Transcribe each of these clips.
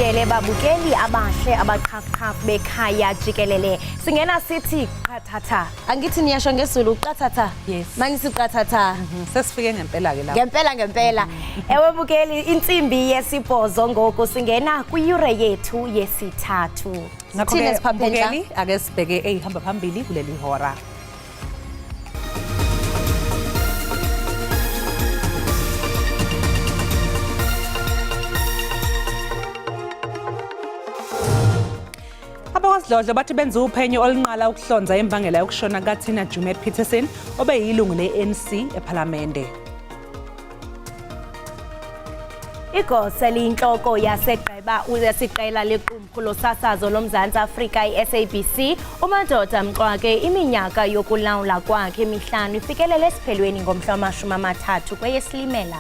Sibongele babukeli abahle abaqhaqhaq bekhaya Jikelele. Singena sithi qathatha. Angithi niyasho ngeZulu qathatha. Yes. Mangisi qathatha. Sesifike ngempela ke lapha. Ngempela. Ewe bukeli insimbi yesibhozo ngoku singena kuyure yethu yesithathu. Ngakho-ke bukeli ake sibheke ehamba phambili kuleli hora. Abakwasidlodlo bathi benza uphenyo olunqala ukuhlonza imbangela yokushona kaThina Jumet Petition obeyilungu le-ANC ePhalamende. Igosa liyinhloko yasiqela lequmrhu losasazo loMzantsi Afrika i-SABC uMadoda Mxwake iminyaka yokulawula kwakhe emihlanu ifikelele esiphelweni ngomhla wama-30 kweyeSilimela.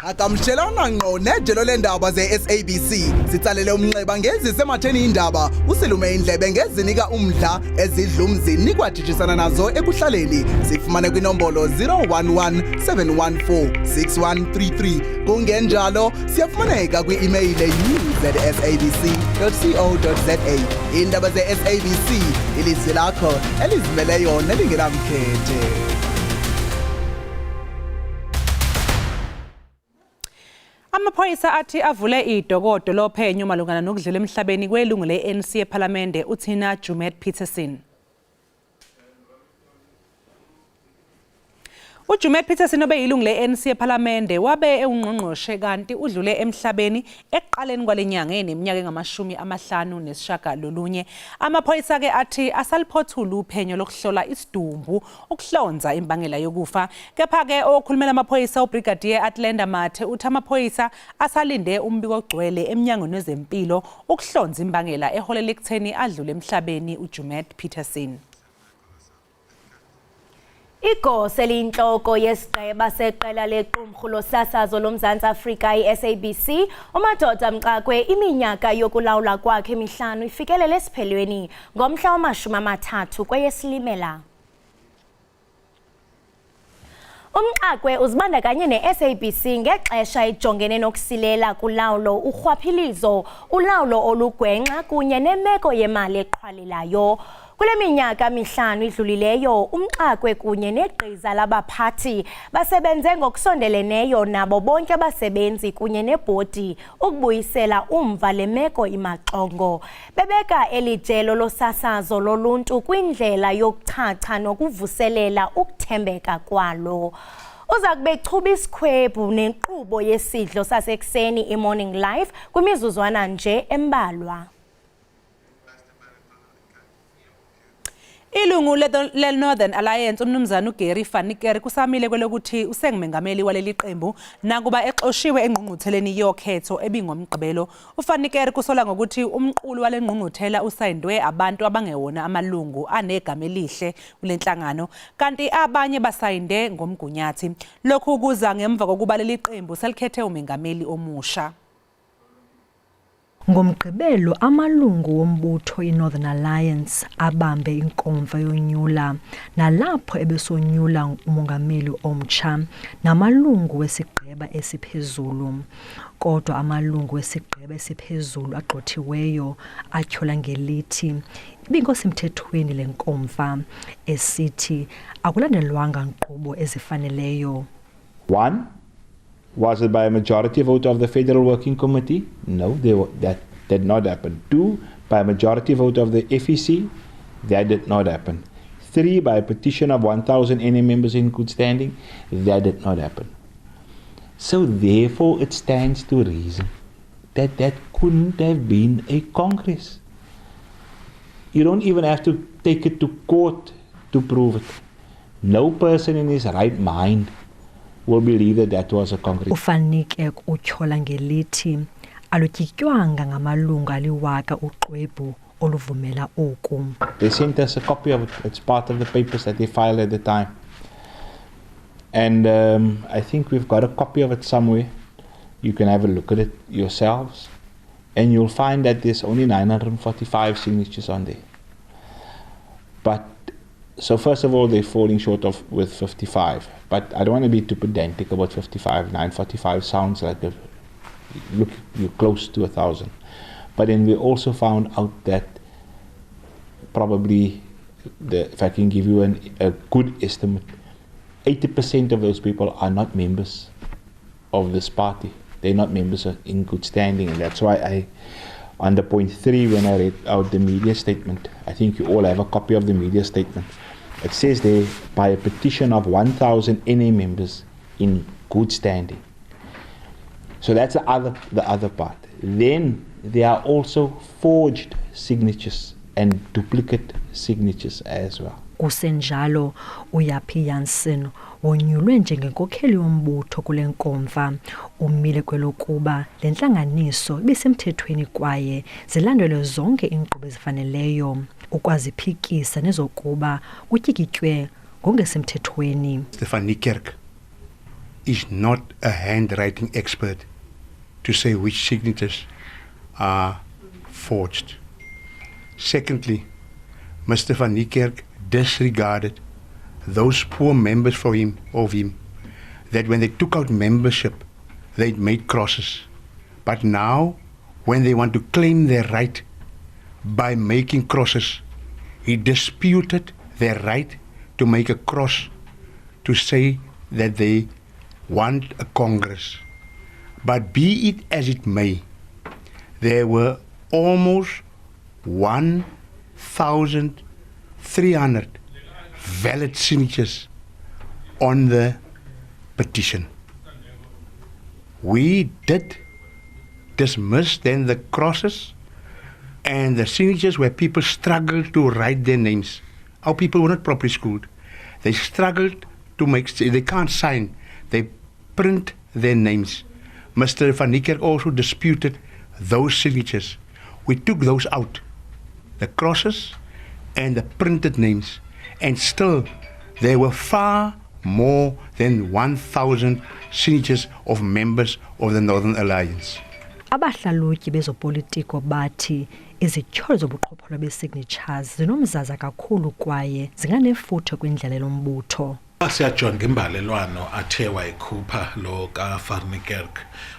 Akamshelana ngqo nejelo lendaba ze-SABC sitsalele umnxeba ngezisematheni indaba usilume indlebe ngezinika umdla ezidlumzini kwajijisana nazo ekuhlaleni sifumane kwinombolo 011 714 6133 kungenjalo siyafumaneka kwi-email news@sabc.co.za. Indaba ze-SABC ilizwi lakho elizimeleyo nelingenamkhethe. Amaphoyisa athi avule idokodo lophenyo malungana nokudlula emhlabeni kwelungu le-ANC ePhalamende uThina Jumet Petition. uJumet Petition obeyilungu le-ANC ePhalamende wabe ungqongqoshe kanti udlule emhlabeni ekuqaleni kwalenyanga eneminyaka engu-59. Amaphoyisa ke athi asaliphothula uphenyo lokuhlola isidumbu ukuhlonza imbangela yokufa. Kepha ke okhulumela amaphoyisa uBrigadier Atlenda Mathe uthi amaphoyisa asalinde umbiko ogcwele eminyangweni wezempilo ukuhlonza imbangela eholela ekutheni adlule emhlabeni uJumet Petition. Igosa eliyinhloko yesiqeba seqela lequmrhu losasazo loMzantsi Afrika i-SABC uMadoda Mxwake iminyaka yokulawula kwakhe emihlanu ifikelele esiphelweni ngomhla wama-30 kweyeSilimela. Umxwake uzibandakanye ne-SABC ngexesha ijongene nokusilela kulawulo urhwaphilizo ulawulo olugwenxa kunye nemeko yemali eqhwalelayo. Kule minyaka mihlanu idlulileyo uMxwake kunye negqiza labaphathi basebenze ngokusondeleneyo nabo bonke abasebenzi kunye nebhodi ukubuyisela umva le meko imaxongo. Bebeka elijelo losasazo loluntu kwindlela yokuchacha nokuvuselela ukuthembeka kwalo. Uza kube chuba isikhwebu nenkqubo yesidlo sasekuseni i-Morning Live kwimizuzwana nje embalwa. Ilungu le-Northern Alliance umnumzana uGary Fanikere kusamile kwelokuthi usengumengameli waleli qembu nakuba exoshiwe engqungqutheleni yokhetho ebingomgqibelo. uFanikere kusola ngokuthi umqulu wale ngqungquthela usayindwe abantu abangewona amalungu anegama elihle kulenhlangano kanti abanye basayinde ngomgunyathi. Lokhu kuza ngemva kokuba leli qembu selikhethe umengameli omusha. Ngomgqibelo amalungu wombutho iNorthern Alliance abambe inkomfa yonyula nalapho ebesonyula umongameli omtsha namalungu wesigqeba esiphezulu. Kodwa amalungu wesigqeba esiphezulu agxothiweyo atyhola ngelithi ibinkosi mthethweni lenkomfa esithi akulandelwanga nkqubo ezifaneleyo. 1. Was it by a majority vote of the Federal Working Committee? No, that did not happen. 2, by a majority vote of the FEC? That did not happen. 3, by a petition of 1,000 NA members in good standing? That did not happen. So therefore it stands to reason that that couldn't have been a Congress. You don't even have to take it to court to prove it. No person in his right mind will believe that that was a Congress. Ufanike utyhola ngelithi alutyityanga ngamalungu aliwaka uxwebhu oluvumela oku. They sent us a copy of it. It's part of the papers that they filed at the time. And I think we've got a copy of it somewhere. You can have a look at it yourselves. And you'll find that there's only 945 signatures on there. But So first of all, they're falling short of with 55. But I don't want to be too pedantic about 55. 945 sounds like you're close to 1,000. But then we also found out that probably, if I can give you a good estimate, 80% of those people are not members of this party. They're not members in good standing, and that's why under point 3, when I read out the media statement, I think you all have a copy of the media statement. It says there, by a petition of 1,000 NA members in good standing. So that's the other part. Then there are also forged signatures and duplicate signatures as well. Kusenjalo uYaphi Jansen wonyulwe njengenkokheli yombutho kule nkomfa umile kwelokuba le ntlanganiso ibisemthethweni kwaye zilandelwe zonke iinkqubo ezifaneleyo ukwaziphikisa nezokuba kutyikitywe ngongesemthethweni. Van Niekerk is not a handwriting expert to say which signatures are forged. Secondly, Mr. Van Niekerk disregarded those poor members of him that when they took out membership, they made crosses. But now, when they want to claim their right by making crosses, he disputed their right to make a cross to say that they want a Congress. But be it as it may, there were almost 1,300 valid signatures on the petition. We did dismiss then the crosses and the signatures where people struggled to write their names. Our people were not properly schooled. They struggled to they can't sign. They print their names. Mr. Van Niekerk also disputed those signatures. We took those out, the crosses and the printed names, and still there were far more than 1,000 signatures of members of the Northern Alliance. Abahlalutyi bezopolitiko bathi izityholo zobuqhophololo besignatures zinomzaza kakhulu kwaye zinganefuthe kwindlela lombutho. Siyajonga imbalelwano athe wayikhupha lo kaVan Niekerk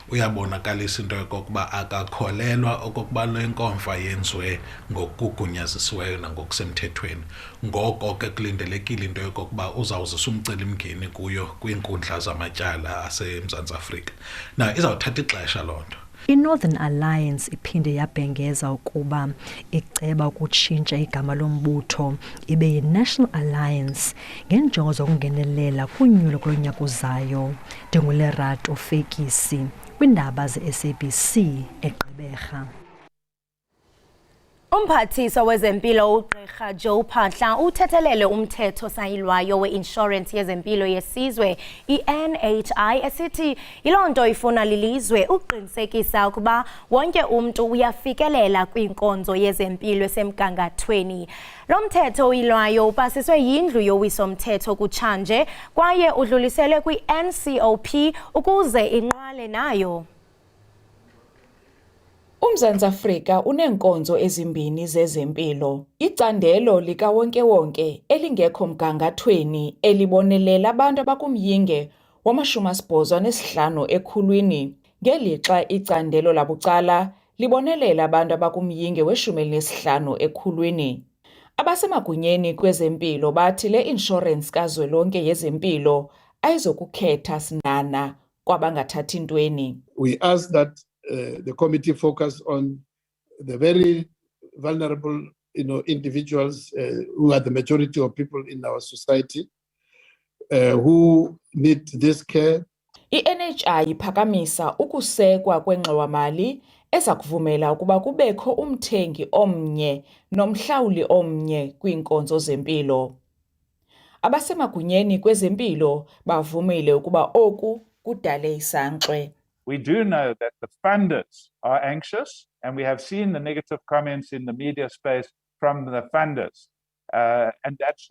uyabonakalisa into yokokuba akakholelwa okokuba le nkomfa yenziwe ngokugunyazisiweyo nangokusemthethweni. Ngoko ke kulindelekile into yokokuba uzawuzisa umcelimngeni kuyo kwiinkundla zamatyala aseMzantsi Afrika. Na izawuthatha ixesha loo nto. I-Northern Alliance iphinde yabhengeza ukuba iceba ukutshintsha igama lombutho ibe yi-National Alliance ngenjongo zokungenelela kunyulo kulo nyaka uzayo. NdinguLerato Fekisi kwiindaba ze-SABC eGqeberha. Umphathiswa wezempilo uGqirha Joe Phaahla uthethelele umthetho sayilwayo we-inshorensi yezempilo yesizwe i-NHI esithi yiloo nto ifuna lilizwe uqinisekisa ukuba wonke umntu uyafikelela kwinkonzo yezempilo esemgangathweni. Lo mthetho uyilwayo upasiswe yindlu yowiso-mthetho kutshanje kwaye udluliselwe kwi-NCOP ukuze inqwale nayo. UMzantsi Afrika uneenkonzo ezimbini zezempilo. Icandelo likawonke-wonke elingekho mgangathweni elibonelela abantu abakumyinge wama-85 ekhulwini, ngelixa icandelo labucala libonelela abantu abakumyinge we-15 ekhulwini. Abasemagunyeni kwezempilo bathi le inshorensi kazwelonke yezempilo ayizokukhetha sinana kwabangathathi ntweni. We ask that the committee focus on the very vulnerable, individuals who are the majority of people in our society who need this care. I-NHI iphakamisa ukusekwa kwengxowa-mali eza kuvumela ukuba kubekho umthengi omnye nomhlawuli omnye kwiinkonzo zempilo. Abasemagunyeni kwezempilo bavumile ukuba oku kudale isankxwe. We do know that the funders are anxious, and we have seen the negative comments in the media space from the funders. And that's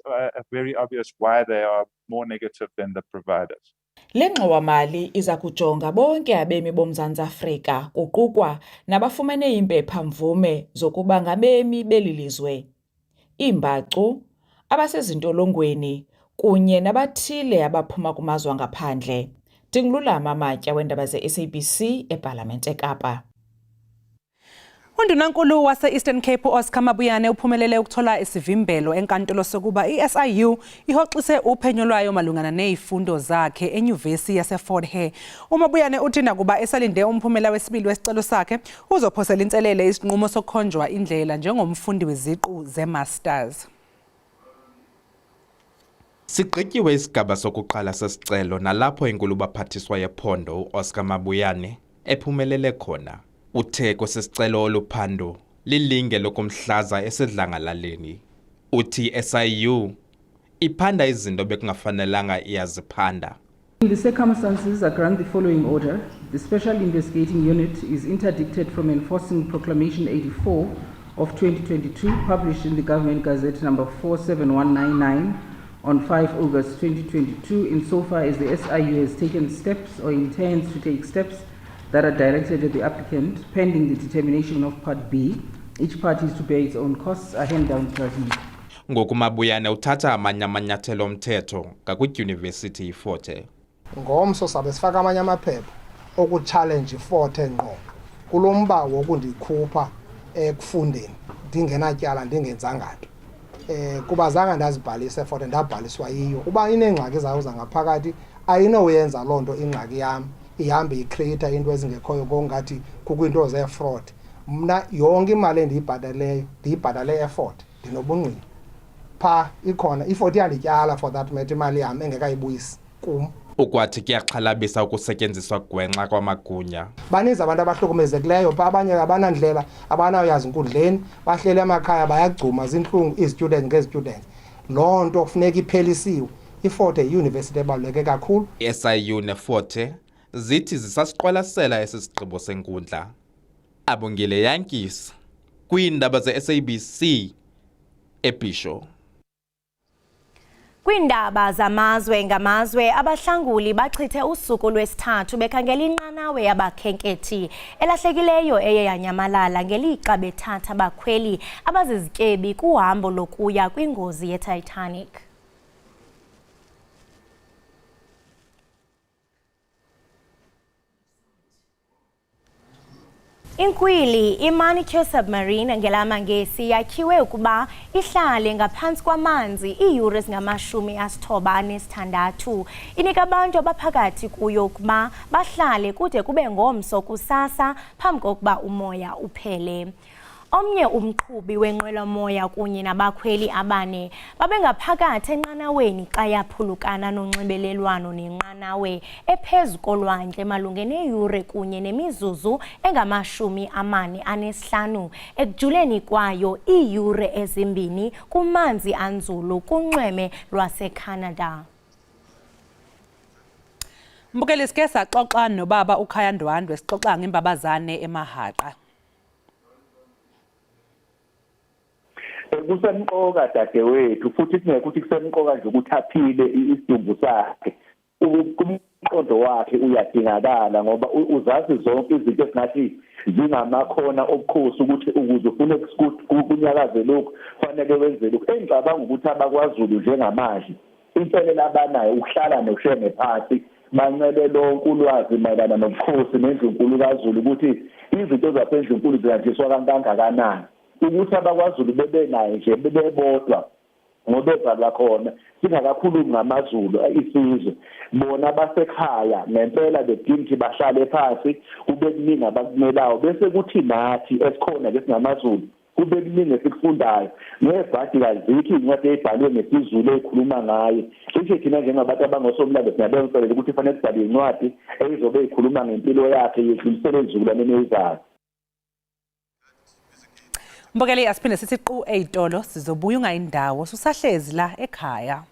very obvious why they are more negative than the providers. Le ngxowa-mali iza kujonga bonke abemi boMzantsi Afrika kuqukwa nabafumene iimpepha-mvume zokuba ngabemi beli lizwe. Iimbacu, abasezintolongweni kunye nabathile abaphuma kumazwe angaphandle. Ndingululama Matya weendaba ze-SABC eParlamente eKapa. Undunankulu wase-Eastern Cape Oscar Mabuyane uphumelele ukuthola isivimbelo enkantolo sokuba i-SIU ihoxise uphenyo lwayo malungana nezifundo zakhe enyuvesi yase-Fort Hare. uMabuyane uthi nakuba esalinde umphumela wesibili wesicelo sakhe uzophosela inselele isinqumo sokukhonjwa indlela njengomfundi weziqu ze-masters. Sigqityiwe isigaba sokuqala sesicelo nalapho inkulubaphathiswa yephondo uOscar Mabuyane ephumelele khona. Uthe kwesisicelo oluphando lilinge lokumhlaza esidlangalaleni. Uthi SIU iphanda izinto bekungafanelanga iyaziphanda. In the circumstances, I grant the following order. The Special Investigating Unit is interdicted from enforcing Proclamation 84 of 2022, published in the Government Gazette number 47199 on 5 August 2022, insofar as the SIU has taken steps or intends to take steps that are directed at the applicant, pending the determination of Part B. Each party is to bear its own costs, a hand-down judgment. Ngoku Mabuyane uthatha amanye amanyathelo omthetho ngakwidyunivesithi iFort Hare. Ngomso sabe sifaka amanye amaphepha okuchallenge iFort Hare ngqo kulo mba wokundikhupha ekufundeni ndingenatyala ndingenzanga nto. Kuba zange ndazibhalisa eFort Hare ndabhaliswa yiyo. Uba inengxaki zayo zangaphakathi ayinoyenza loo nto ingxaki yam ihambe icreate into ezingekhoyo kongathi kukwinto ze-fraud. Mna yonke imali endiyibhataleyo ndiyibhatale eFort ndinobungqina. Pha ikhona iFort yandityala for that matter imali yam engekayibuyisi kum. Ukwathi kuyaxhalabisa ukusetyenziswa gwenxa kwamagunya. Baninzi abantu abahlukumezekileyo pha abanye abanandlela abanayazi inkundleni bahlele emakhaya bayagcuma zinhlungu izistudent ngezistudent. Loo nto kufuneka iphelisiwe. iFort Hare University ebaluleke kakhulu. SIU neFort Hare zithi zisasiqwalasela esi sigqibo senkundla. Abongile Yankees kwiindaba ze-SABC ePetition. Kwiindaba zamazwe ngamazwe abahlanguli bachithe usuku lwesithathu bekhangela inqanawe yabakhenkethi elahlekileyo eye yanyamalala ngelixa bethatha abakhweli abazizityebi kuhambo lokuya kwingozi yeTitanic. Inkwili iManicure submarine ngelamangesi yakhiwe ukuba ihlale ngaphantsi kwamanzi iiyure ezingama-96. Inika abantu abaphakathi kuyo ukuba bahlale kude kube ngomso kusasa phambi kokuba umoya uphele. Omnye umqhubi wenqwelomoya kunye nabakhweli abane babengaphakathi enqanaweni xa yaphulukana nonxibelelwano nenqanawe ephezu kolwandle malunga neeyure kunye nemizuzu engama-45 ekujuleni kwayo iiyure ezimbini kumanzi anzulu kunxweme lwaseCanada. Mbukeli sike saxoxa nobaba uKhaya Ndwandwe sixoxa ngembabazane eMahaqa. Kusemqoka dadewethu futhi kungekho ukuthi kusemqoka nje ukuthi aphile isidumbu sakhe. Umqondo wakhe uyadingakala ngoba uzazi zonke izinto esingathi zingamakhona obukhosi ukuthi ukuze ufune kunyakaze lokhu fanele wenze lokhu. Engicabanga ukuthi abakwaZulu njengamanje inselelo abanayo ukuhlala noshenge phansi bancele lonke ulwazi mayelana nobukhosi nendlunkulu kaZulu ukuthi izinto zasendlunkulu ziyanjiswa kangakanani. Ukuthi abakwaZulu bebenayo nje bebodwa ngoba ezalwa khona singakakhulumi ngamaZulu isizwe bona basekhaya ngempela bedingi bahlale phansi kube kuningi abakumelayo bese kuthi nathi esikhona lesingamaZulu kube kuningi esikufundayo nebhadi kazikho incwadi ebhalwe ngesizulu ekhuluma ngayo cishe thina njengabantu abangosomlando siyabonga ukuthi fanele sibhale incwadi eyizobe ikhuluma ngempilo yakhe yedlulisele ezizukulwaneni ezizayo. Mbukeli asiphinde sithi qu ey'tolo sizobuya ungayindawo susahlezi la ekhaya.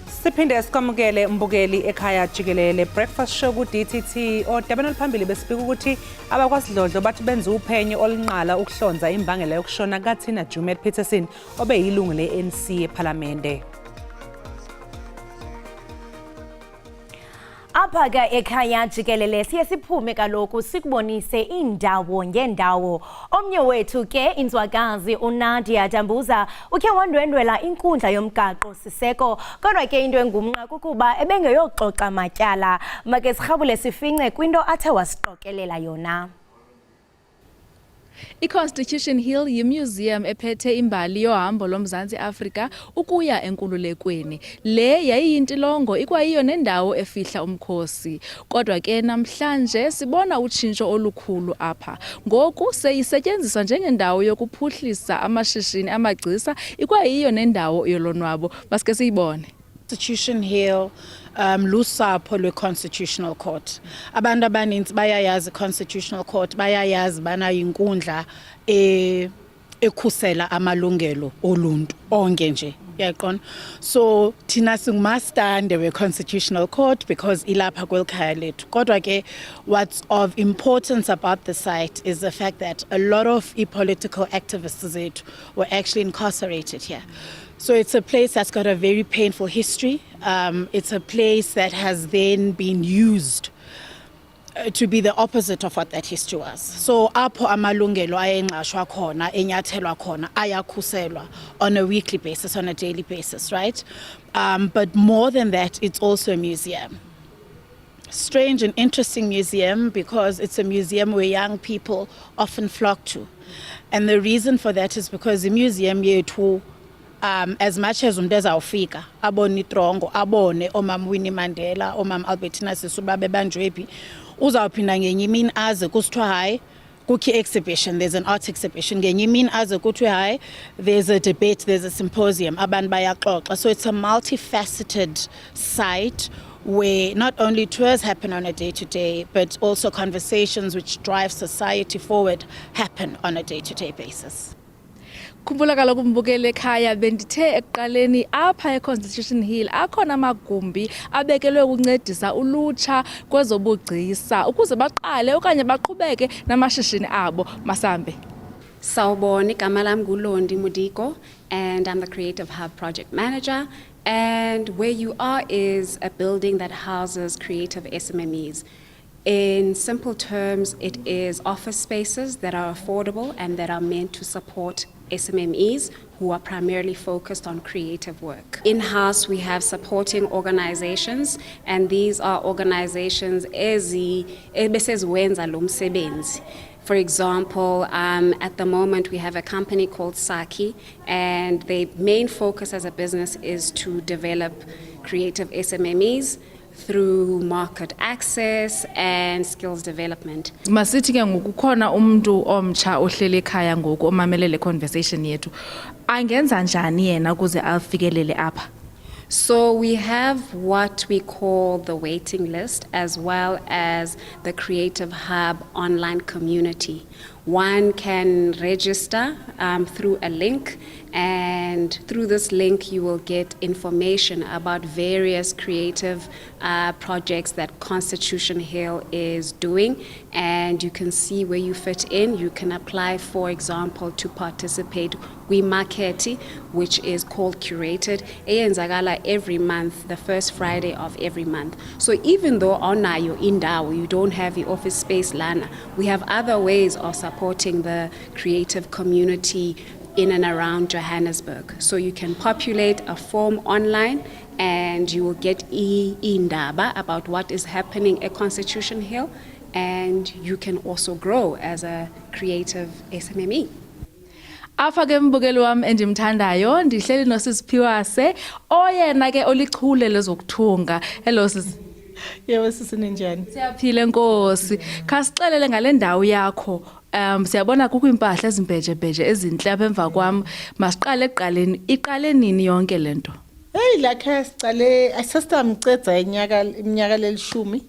Siphinde sikwamukele mbukeli ekhaya Jikelele breakfast show ku DTT odabeni oluphambili besibika ukuthi abakwasidlodlo bathi benza uphenyo olunqala ukuhlonza imbangela yokushona kaThina Jumet Petition obeyilungu le-ANC eParlamente. Apha ke Ekhaya Jikelele siye siphume kaloku sikubonise indawo ngendawo. Omnye wethu ke inzwakazi uNadia Dambuza ukhe wandwendwela inkundla yomgaqo siseko kodwa ke into engumnqa kukuba ebengeyoxoxa matyala. Make sirhabule sifince kwinto athe wasixokelela yona. I-Constitution Hill yimuseum ephethe imbali yohambo lomzantsi Afrika ukuya enkululekweni. Le yayiyintilongo ikwayiyo nendawo efihla umkhosi. Kodwa ke namhlanje sibona utshintsho olukhulu apha. Ngoku seyisetyenziswa njengendawo yokuphuhlisa amashishini amagcisa ikwayiyo nendawo yolonwabo. Masike siyibone. Constitution Hill lusapho lwe-Constitutional Court. Abantu abaninzi bayayazi Constitutional Court, bayayazi bana yinkundla ekhusela amalungelo oluntu onke nje. Yaqona. So thina singumastande we-Constitutional Court because ilapha kwelikhaya lethu. Kodwa ke what's of importance about the site is the fact that a lot of political activists zethu were actually incarcerated here. So it's a place that's got a very painful history. It's a place that has then been used to be the opposite of what that history was. So apho amalungelo ayenqashwa khona, enyathelwa khona, ayakhuselwa on a weekly basis, on a daily basis, right? But more than that, it's also a museum. Strange and interesting museum because it's a museum where young people often flock to. And the reason for that is because the museum yethu as much as umuntu ezawufika abone itrongo abone omam Winnie Mandela omam Albertina Sisulu bebanjwe uzawuphinda ngenye imini aze kusithiwa hayi kukho exhibition, there's an art exhibition, ngenye imini aze kuthiwe hayi there's a debate, there's a symposium, abantu bayaxoxa. So it's a multifaceted site where not only tours happen on a day-to-day, but also conversations which drive society forward happen on a day-to-day basis. Khumbula kaloku mbukele Ekhaya bendithe ekuqaleni apha e-Constitution Hill akhona amagumbi abekelwe ukuncedisa ulutsha kwezobugcisa ukuze baqale okanye baqhubeke namashishini abo. Masambe. Sawubona, igama lami nguLondi Mudiko and I'm the Creative Hub Project Manager, and where you are is a building that houses creative SMMEs. In simple terms, it is office spaces that are affordable and that are meant to support SMMEs who are primarily focused on creative work. In-house, we have supporting organizations, and these are organizations ebeseziwenza lo msebenzi. For example, at the moment we have a company called Saki, and their main focus as a business is to develop creative SMMEs through market access and skills development. Masithi ke ngoku khona umuntu omtsha ohlele ekhaya ngoku omamelele conversation yethu. Angenza njani yena ukuze afikelele apha? So we have what we call the waiting list as well as the Creative Hub online community. One can register through a link, and through this link you will get information about various creative projects that Constitution Hill is doing, and you can see where you fit in. You can apply, for example, to participate kwi-market, which is called Curated, eyenzakala every month, the first Friday of every month. So even though onayo indawo, you don't have the office space lana, we have other ways of supporting the creative community in and around Johannesburg. So you can populate a form online and you will get Izindaba about what is happening at Constitution Hill, and you can also grow as a creative SMME. Apha ke mbukeli wami endimthandayo ndihleli noSisiphiwase oyena ke olichule lezokuthunga. Hello sis. Yebo sisi ninjani? Siyaphila Nkosi. Khasixelele ngale ndawo yakho. Siyabona kukho impahla ezimbheje ezinhle apha emva kwami. Masiqale eqaleni. Iqale nini yonke lento? Hey lakhe sicale asasitamcedza iminyaka lelishumi.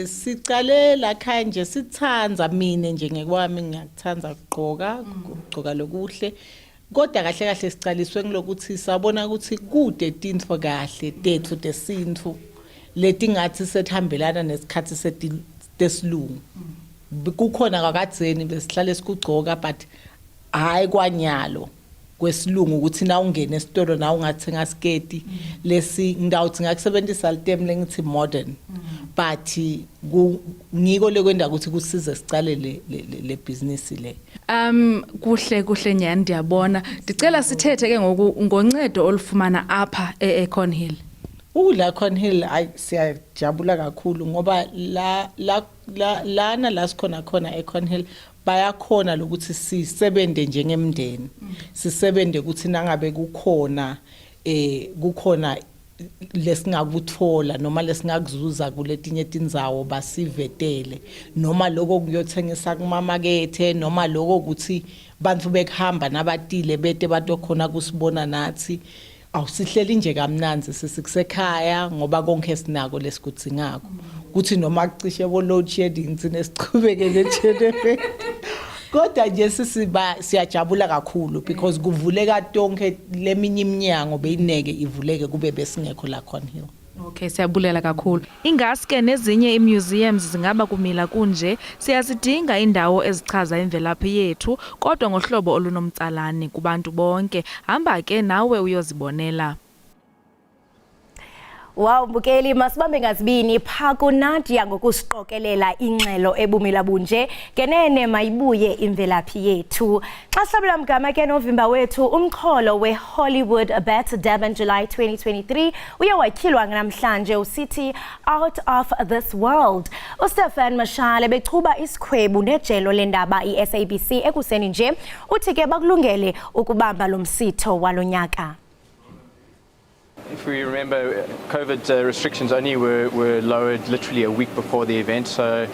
Sicale lakha nje sithanza mina nje ngekwami ngiyakuthanda ukugqoka lokuhle. Kodwa kahle kahle sicaliswe ngilokuthi sabona ukuthi kude tintfo kahle tethu tesintfu leti ngathi sethambelana nesikhathi sesilungu. Kukhona kakadzeni besihlale sikugcoka but hayi kwanyalo kwesilungu ukuthi na ungene esitolo na ungathenga sketi lesi ngidawuthi ngakusebenzisa item lengithi modern but ngiko lekwenda ukuthi kusize sicale le business le. Kuhle nyani ndiyabona. Ndicela sithethe ke ngoncedo olufumana apha eCornhill. La Cornhill siyajabula kakhulu ngoba lana la sikhona eCornhill bayakhona lokuthi sisebende njengemndeni. Sisebende ukuthi nangabe kukhona lesingakuthola noma lesingakuzuza kuletinye tindzawo basivetele noma lokho kuyothengisa kumamakethe noma lokho ukuthi bantu bekuhamba nabatile bete batokhona kusibona nathi awusihleli nje kamnanzi sisikusekhaya ngoba konke sinako lesikudzingako kuthi noma kucishe bo load shedding sinesichubeke nje kodwa nje siyajabula kakhulu because kuvuleka tonke leminye iminyango beyineke ivuleke kube besingekho la Cornhill. Okay, siyabulela kakhulu. Ingaske nezinye imuseums zingaba kumila kunje, siyazidinga indawo ezichaza imvelaphi yethu kodwa ngohlobo olunomtsalane kubantu bonke. Hamba ke nawe uyozibonela. Wow, Mbukeli masibambe ngazibini pha Nadia ngokusiqokelela ingxelo ebumila bunje kenene mayibuye imvelaphi yethu. Xa sabula mgama ke novimba wethu umxholo weHollywood Bet Durban July 2023 uye watyhilwa namhlanje usithi Out of This World. uStephen Mashale bechuba isikhwebu nejelo lendaba iSABC ekuseni nje uthi ke bakulungele ukubamba lo msitho walonyaka. If we remember, COVID restrictions only were lowered literally a week before the event, so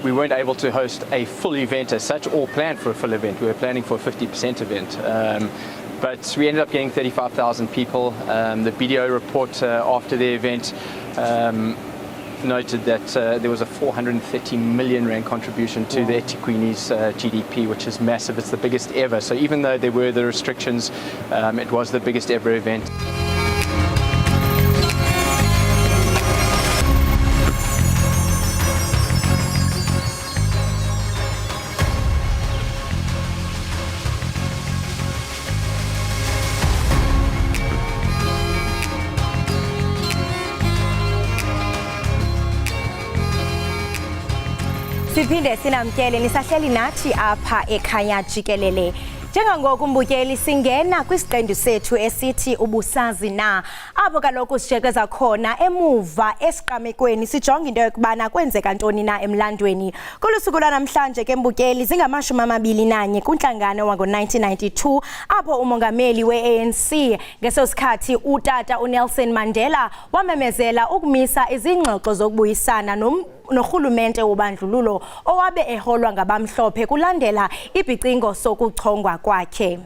we weren't able to host a full event as such or plan for a full event. We were planning for a 50% event. But we ended up getting 35,000 people. The BDO report after the event noted that there was a 430 million rand contribution to the eThekwini's GDP, which is massive. It's the biggest ever. So even though there were the restrictions, it was the biggest ever event. Siphinde sinamkele nisahleli nathi apha Ekhaya Jikelele. Njengangoku Mbukeli singena kwisiqendu sethu esithi ubusazi na. Apho kaloku sijekeza khona emuva esiqamekweni sijonga into yokubana kwenzeka ntoni na emlandweni. Kulusuku lwanamhlanje ke Mbukeli zingama-21 kunhlangano wango-1992 apho umongameli we-ANC ngeso sikhathi utata uNelson Mandela wamemezela ukumisa izingxoxo zokubuyisana nohulumente wobandlululo owabe eholwa ngabamhlophe kulandela ibhicingo sokuchongwa kwakhe.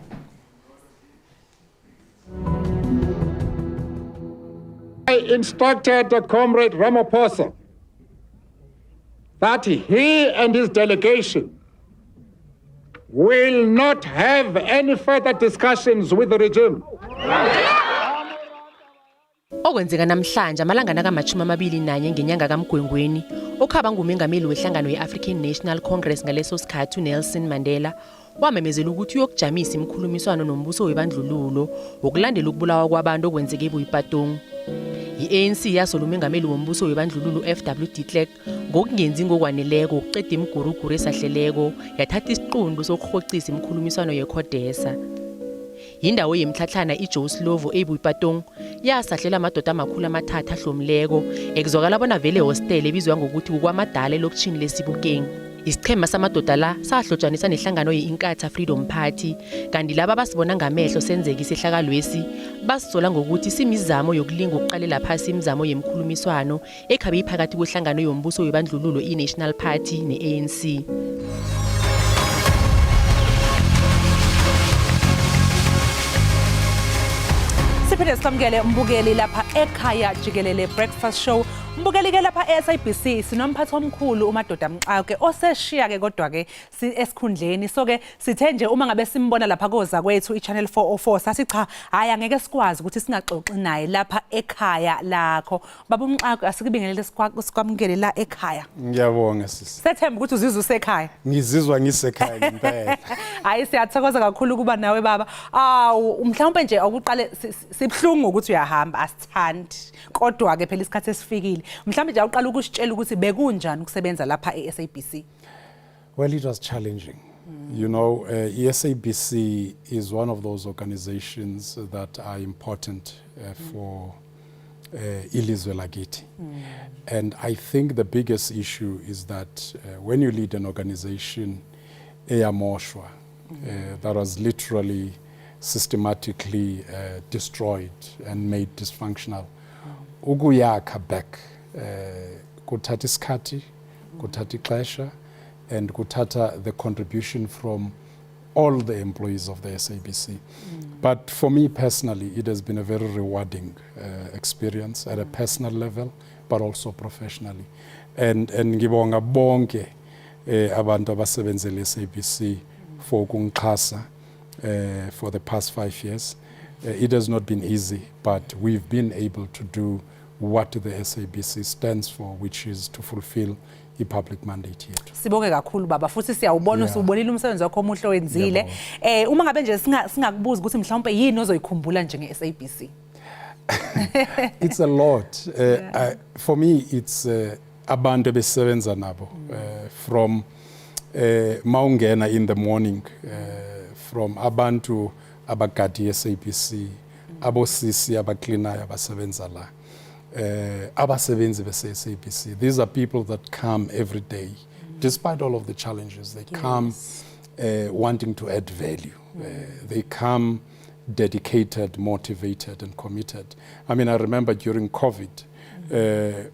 I instructed Comrade Ramaphosa that he and his delegation will not have any further discussions with the regime. Okwenzeka namhlanje amalanga naka-21 ngenyanga kaMgwengweni okhaba ngumengameli wehlangano ye-African National Congress ngaleso sikhathi uNelson Mandela wamemezela ukuthi uyokujamisa imkhulumiswano nombuso webandlululo wokulandela ukubulawa kwabantu okwenzeke eBuipatong. I-ANC yasola umengameli wombuso webandlululo FW de Klerk ngokungenzi ngokwaneleko ukuqeda imiguruguru esahleleko yathatha isiqundu sokurhoxisa imkhulumiswano yeCodesa. Indawo yemhlatlana iJoe Slovo eBuipatong yasahlela amadoda amakhulu amathathu ahlomileko ekuzwakala bona vele hostel ebizwa ngokuthi kukwamadala elokitjhini leSibukeng. Isichema samadoda la sahlotshaniswa nehlangano ye-Inkatha Freedom Party kanti laba basibona ngamehlo senzeka isehlakalwesi basisola ngokuthi simizamo yokulinga ukuqalela phasi imizamo yemkhulumiswano ekhabe iphakathi kwehlangano yombuso webandlululo i-National Party ne-ANC. Siphinde samukele Mbukeli lapha Ekhaya Jikelele Breakfast Show Mbukeli ke lapha e-SABC sinomphathi omkhulu uMadoda Mxake oseshiya ke kodwa ke esikhundleni so ke sithe nje uma ngabe simbona lapha koza kwethu iChannel 404 sathi cha hayi angeke sikwazi ukuthi singaxoxi naye lapha ekhaya lakho. Baba Mxake asikubingelele sikwamukele la ekhaya. Ngiyabonga sisi. Sethemba ukuthi uzizwa usekhaya. Ngizizwa ngisekhaya ngempela. Hayi siyathokoza kakhulu kuba nawe baba. Mhlawumbe nje akuqale sibhlungu ukuthi uyahamba asithandi. Kodwa ke phela isikhathi esifikile. Mhlawumbe nje awuqala ukusitshela ukuthi bekunjani ukusebenza lapha e-SABC. Well, it was challenging. You know, SABC is one of those organizations that are important for ilizwe lakithi. And I think the biggest issue is that when you lead an organization, eyamoshwa, that was literally systematically destroyed and made dysfunctional. Ukuyakha back kuthatha isikhathi, kuthatha ixesha, and kuthatha the contribution from all the employees of the SABC. But for me personally, it has been a very rewarding experience at a personal level, but also professionally. And ngibonga bonke abantu abasebenzele SABC for ukungixhasa for the past 5 years. It has not been easy, but we've been able to do what the SABC stands for, which is to fulfill the public mandate yethu. Sibonge kakhulu baba futhi siyawubona usubonile umsebenzi wakho omuhle wenzile. Uma ngabe nje singakubuza ukuthi mhlawumbe yini ozoyikhumbula njenge SABC. It's a lot. For me it's abantu ebesebenza nabo from maungena in the morning from abantu abagadi SABC abosisi abacleanayo abasebenza la. Abasebenzi bese SABC. These are people that come every day, despite all of the challenges. They come wanting to add value. They come dedicated, motivated, and committed. I mean, I remember during COVID,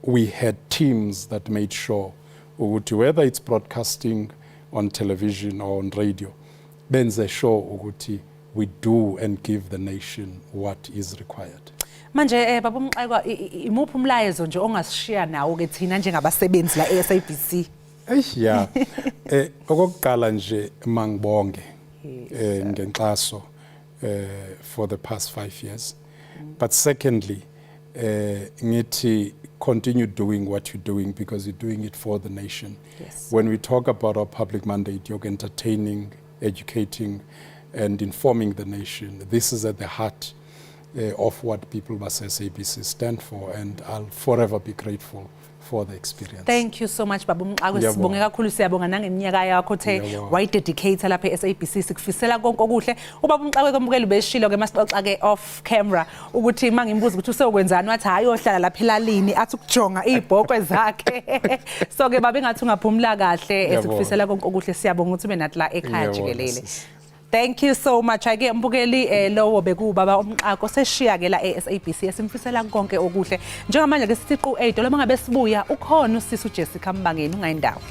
we had teams that made sure, whether it's broadcasting on television or on radio, benze sure we do and give the nation what is required. Manje baba Mxake imuphi umlayezo nje ongasishiya nawo ke thina njengabasebenzi la e-SABC? Yeah. Okokuqala nje mangibonge ngenxaso for the past 5 years. But secondly, ngithi continue doing what you're doing because you're doing it for the nation. Yes. When we talk about our public mandate, you're entertaining, educating, and informing the nation. This is at the heart of what people must SABC stand for, and I'll forever be grateful for the experience. Thank you so much baba Mxake. Sibonge kakhulu siyabonga nangeminyaka yakho the wayidedicate lapha e-SABC sikufisela konke okuhle. Ubaba Mxake kwamukela ubeshilo ke masixoxa ke off camera ukuthi mangimbuza ukuthi usekwenzani wathi hayi ohlala lapha elalini athi ukujonga izibhokwe zakhe. So ke baba engathi ungaphumula kahle sikufisela konke okuhle siyabonga ukuthi ube nathi la ekhaya Jikelele. Thank you so much. Ake mbukeli lowo bekubaba uMxake seshiya ke la e-SABC esimfisela konke okuhle. Njengamanje ke sithi qu 8 lo mangabe sibuya ukhona usisi uJessica Mbangeni ungayindawo.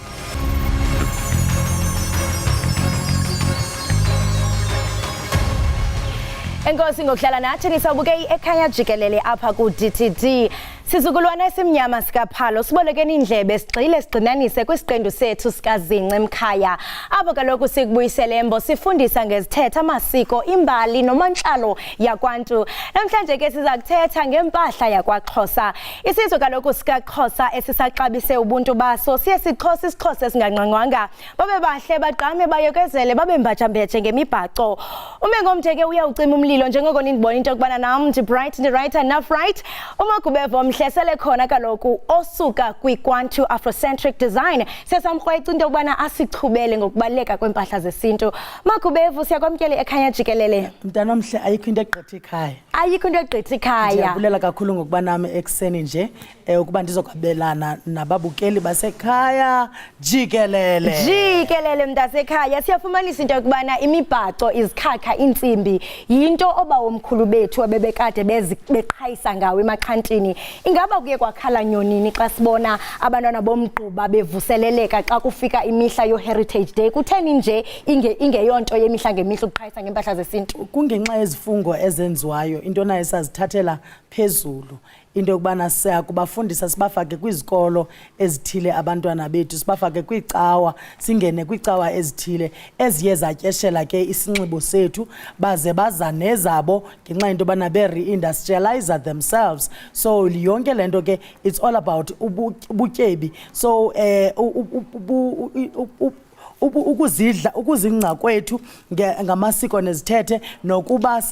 Enkosi ngokuhlala nathi nisabuke iEkhaya Jikelele apha ku DTD. Sizukulwana esimnyama sikaPhalo sibolekeni indlebe sigxile sigcinanise kwisiqendu sethu sikaZince Mkhaya. Apho kaloku sikubuyisele embo sifundisa ngezithethe amasiko imbali nomantlalo yakwantu. Namhlanje ke siza kuthetha ngempahla yakwaXhosa. Isizwe kaloku sikaXhosa esisaxabise ubuntu baso siye siXhosa isiXhosa esinganqanqwanga. Babe bahle bagqame bayokezele babe mbajambetshe ngemibhaco. Umengomtheke uyawucima umlilo njengoko nindibona into kubana nam ndi bright ndi right enough right. Umagubevo mhlesele khona kaloku osuka kwiKwantu Afrocentric design sesamkrwayisa into kubana asichubele ngokubaleka kwempahla zesintu. Magubevu siyakwamkela ekhaya Jikelele. Mntana omhle ayikho into egqitha ekhaya. Ayikho into egqitha ekhaya. Ndiyabulela kakhulu ngokuba nami ekseni nje ukuba ndizokwabelana nababukeli basekhaya Jikelele. Jikelele mntasekhaya siyafumanisa into kubana imibhaco izikhakha intsimbi yinto oba womkhulu bethu abebekade beqhayisa ngawe emaxhantini. Ingaba kuye kwakhala nyonini xa sibona abantwana bomgquba bevuseleleka xa kufika imihla yo Heritage Day? Kutheni nje ingeyonto yemihla ngemihla ukuqhayisa ngempahla zesintu? Kungenxa yezifungo ezenziwayo into nayo esazithathela phezulu. into yokubana siyakubafundisa sibafake kwizikolo ezithile abantwana bethu sibafake kwicawa singene kwicawa ezithile eziye zatyeshela ke isinxibo sethu baze baza nezabo ngenxa into yobana be-reindustrialize themselves so yonke le nto ke it's all about ubutyebi so ukuzingca kwethu ngamasiko nezithethe nokuba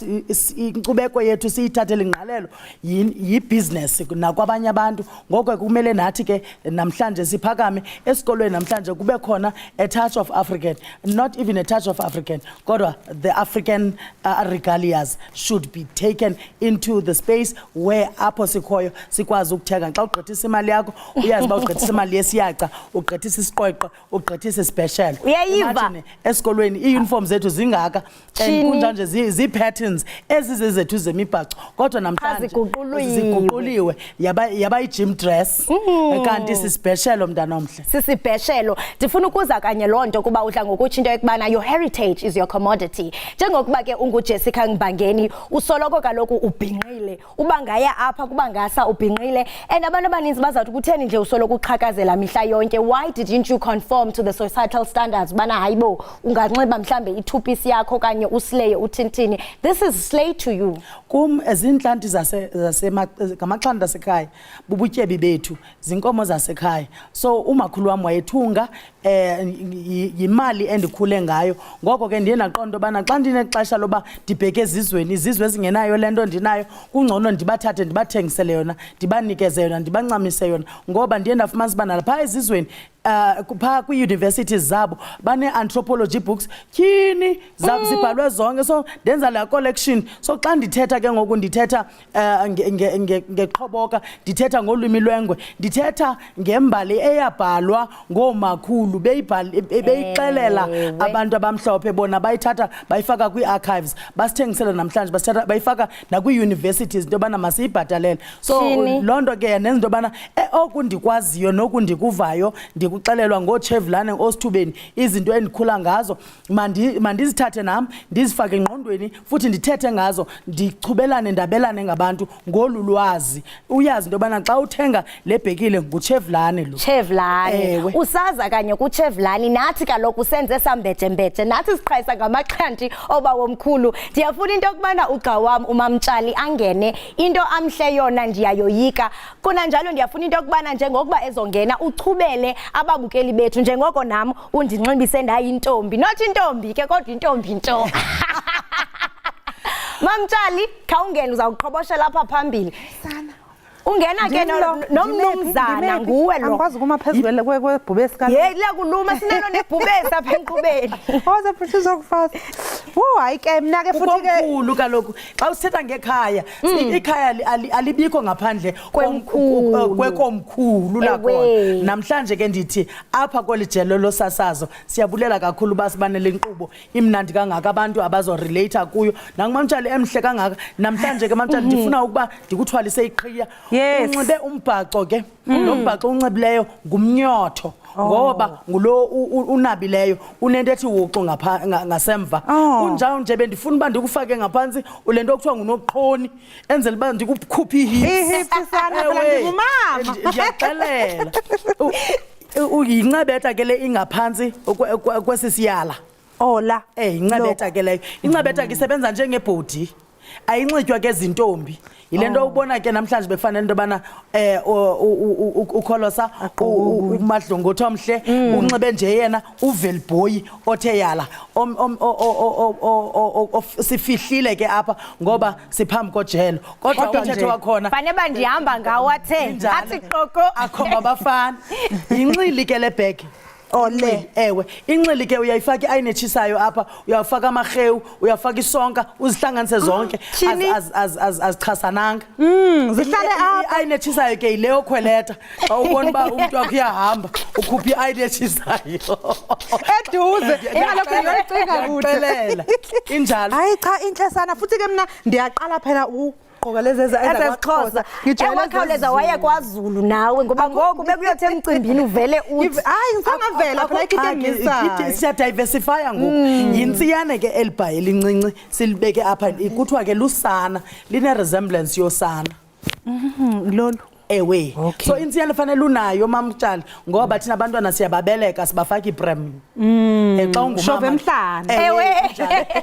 inkcubeko yethu siyithathele ingqalelo yi-business nakwabanye abantu ngoko kumele nathi ke namhlanje siphakame esikolweni namhlanje kube khona a touch of African, not even a touch of African kodwa the African regalias should be taken into the space where apho sikhoyo sikwazi ukuthenga xa ugqithisa imali yakho uyazi uba ugqithisa imali yesiyaca ugqithisa isiqweqwe ugqithisa special uyayiva esikolweni i-uniform zethu zingaka kunjanje zi-patterns ezizezethu zemibhaco kodwa namhlanje ziguquliwe yaba i-gym dress kanti sisibheshelo mntana omhle sisibheshelo ndifuna ukuza kanye loo nto kuba udla ngokutsho into yokubana your heritage is your commodity njengokuba ke unguJessica Ngibangeni usoloko kaloku ubhinqile uba ngaya apha kuba ngasa ubhinqile and abantu abaninzi bazawuthi kutheni nje usoloko uqhakazela mihla yonke why didn't you conform to the societal standards bana hayibo unganxiba mhlambe i-two-piece yakho kanye usleye uthintini this is slay to you kum ezintlanti ngamaxhanda asekhaya bubutyebi bethu zinkomo zasekhaya so umakhulu wam wayethunga yimali endikhule ngayo ngoko ke ndiye naqonda ubana xa ndinexesha loba ndibheke ezizweni izizwe ezingenayo le nto ndinayo kungcono ndibathathe ndibathengisele yona ndibanikeze yona ndibancamise yona ngoba ndiye ndafumanisa uba nalapha ezizweni phaa kwii-universities zabo bane-anthropology books tyhini zabo zibhalwe zonke so ndenza laa collection so xa ndithetha ke ngoku ndithetha ngeqhoboka ndithetha ngolwimi lwengwe ndithetha ngembali eyabhalwa ngoomakhulu beyixelela abantu abamhlophe bona bayithatha bayifaka kwii-archives basithengisela namhlanje bayifaka nakwii-universities into yobana masiyibhatalele so loo nto ke nenza into yobana oku ndikwaziyo noku ndikuvayo kuxelelwa ngoChevlane osithubeni izinto endikhula ngazo mandizithathe nam ndizifake engqondweni futhi ndithethe ngazo ndichubelane ndabelane ngabantu ngolulwazi uyazi into yobana xa uthenga lebhekile nguChevlane lo Chevlane usaza kanye kuChevlane nathi kaloku senze sambethe nathi siqhayisa ngamaxhanti oba womkhulu ndiyafuna into yokubana ugca wam uMamtshali angene into amhle yona ndiyayoyika kunanjalo ndiyafuna into yokubana njengokuba ezongena uchubele ababukeli bethu njengoko nam undinxibise ndayintombi not intombi ke kodwa intombi nto Mamtshali khawungena uzawuqhobosha lapha phambili sana ungena ke nomnumzana nguwe lo angikwazi kuma phezulu kwebhubesi kanje liyakuluma sinalo nebhubesi apha enkqubeni oze producer kufasa hayi ke mina ke futhi ke komkhulu kaloku xa usithetha ngekhaya ikhaya alibikho ngaphandle kwekomkhulu lakhona namhlanje ke ndithi apha kolijelo losasazo siyabulela kakhulu basibanele inkqubo imnandi kangaka abantu abazorelate kuyo nanguMamtshali emhle kangaka namhlanje ke Mamtshali ndifuna ukuba ndikuthwalise iqhiya unxibe umbhaco ke lo mbhaco unxibileyo ngumnyotho ngoba ngulo unabileyo unento ethi wuqu ngasemva kunjalo nje bendifuna uba ndikufake ngaphantsi ulento okuthiwa ngunoqhoni enzela uba ndikukhuphe ihipsi sana phela ndingumama ndiyaxelela uyincebetha ke le ingaphansi kwesisiyala la incebetha ke leyo incebetha ke isebenza njengebhodi ayinxitywa ke zintombi yilento ubona ke namhlanje bekufanele into yobana ukholosa umadlongothi omhle unxibe nje yena uvelboy othe yala sifihlile ke apha ngoba siphambi kojelo kodwa umthetho wakhona fanele bandihamba ngawo athe athi qoko akhomba abafana yinxili ke le bag ewe inxili ke uyayifaka i-ayinetshisayo apha uyafaka amarhewu uyafaka isonka uzihlanganise zonke azichasananga zihlale apha i-ayinetshisayo ke yile okhweleta xa ubona uba umntu wakho uyahamba ukhuphe i-ayinetshisayo eduze ingalokho ngiyoyicinga kude injalo hayi cha inhle sana futhi ke mina ndiyaqala phela gqoka lezi ezakwaXhosa ngijwayele waye kwaZulu nawe ngoba ngoku bekuyothe emcimbini uvele uthi hayi ngisangavela phela ikitengisa siyadiversifya ngoku yintsiyane ke elibhaye elincinci silibeke apha kuthiwa ke lusana line resemblance yosana lolu ewe so insiyalo fanele unayo mamtshali ngoba thina abantwana siyababeleka sibafaka iprem xa ungumama shove emhlanje ewe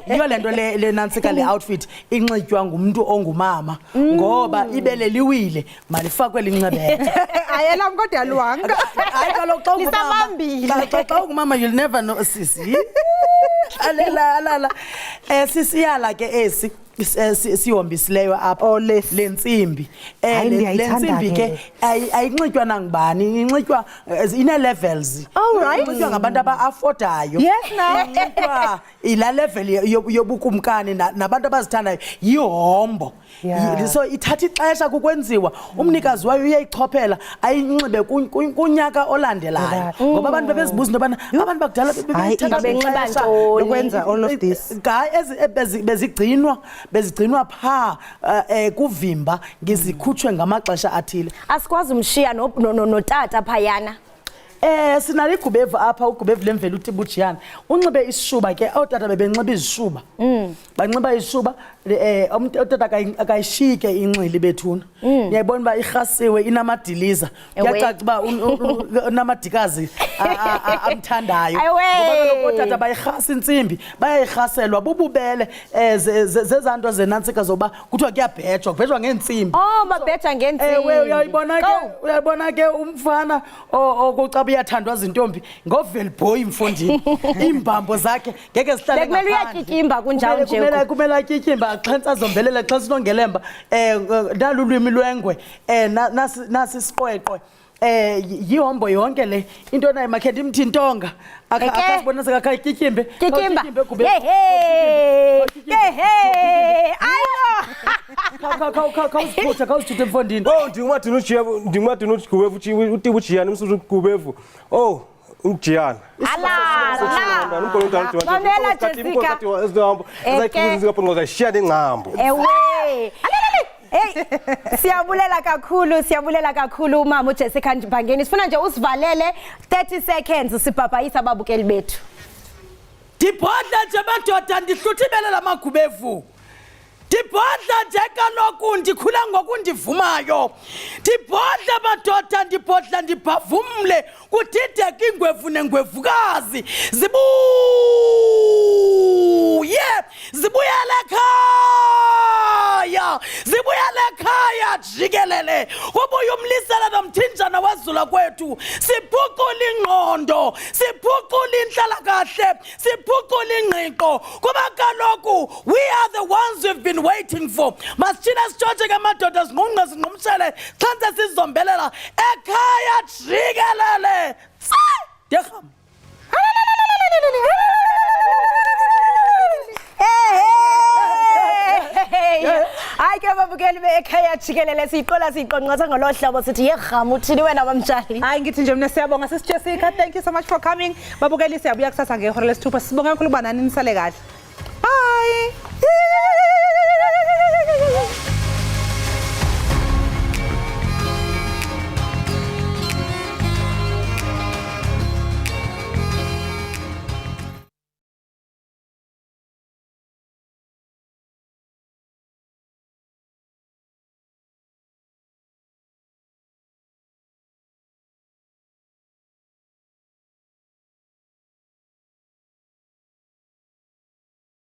yiyo lento le nansika le outfit inxitywa ngumuntu ongumama ngoba ibele liwile malifakwe lincebethe ayela kodwa luwanga hayi kaloku xa ungumama xa ungumama you'll never know sisi alala sisiyala ke esi siyombisileyo apha lentsimbi lentsimbi ke ayinxitywa nangubani inxitywa ine levels inxitywa ngabantu aba-affordayo inxitywa ila level yobukumkani nabantu abazithandayo yihombo so ithatha ixesha kukwenziwa umnikazi wayo uyayichophela ayinxibe kunyaka olandelayo ngoba abantu bebezibuza into yobana abantu bakudala bebethatha ukwenza all of this bezigcinwa phaa kuvimba ngizikhutshwe ngamaxesha athile asikwazi umshiya notata phayana sinalo igubevu apha ugubevu lemvelo utibujiyana unxibe isishuba ke ootata bebenxiba izishuba banxiba izishuba utata akayishike inxili bethuna uyayibona uba irhasiwe inamadiliza kuyacaca uba unamadikazi amthandayo ngoba kaloku ootata bayirhasa intsimbi bayayirhaselwa bububele zezaa nto zenantsika zoba kuthiwa kuyabhejwa kubhejwa ngeentsimbi babheja ngeentsimbi ewe uyayibona ke umfana okokucaba uyathandwa zintombi ngovelboy mfondini iimbambo zakhe ngeke zihlale kumele uyatyikimba kunjalo nje kumele atyityimba xa ntsazombelela xa sinongelemba nalulwimi lwengwe nasi siqweqwe yihombo yonke le into nayo makhe ndimthi ntonga akasibona sekakhayityikimbe tyikimba khawuzithuthe emfondini ndingumadini ujigubevu utibujiyana umsusu gubevu umjiyana zayishiya nengcambo siyabulela kakhulu umama uJessica Bhangeni sifuna nje usivalele 30 seconds sibhabhayisa ababukeli bethu ndibhodla nje madoda ndihluthibele la magubevu ndibhodla nje kaloku ndikhula ngokundivumayo ndibhodla madoda ndibhodla ndibhavumle kudideka ingwevu nengwevukazi zibuyele ekhaya Jikelele ubuye umlisela nomthinjana wezula kwethu siphucula ingqondo siphucula inhlalakahle siphucula ingqiqo kuba kaloku we are the ones we've been waiting for masithina sitshotshe ke madoda zinqunqe zinqumshele xanse sizombelela ekhaya Jikelele ndiyarhama hayi ke babukeli bekhaya Jikelele siyiqola siyiqonqotha ngolo hlobo sithi yerhama uthini wena bamtshali hayi ngithi nje mina siyabonga sisi Jessica thank you so much for coming babukeli siyabuya kusasa ngehora lesithupha sibonga kakhulu banani nisale kahle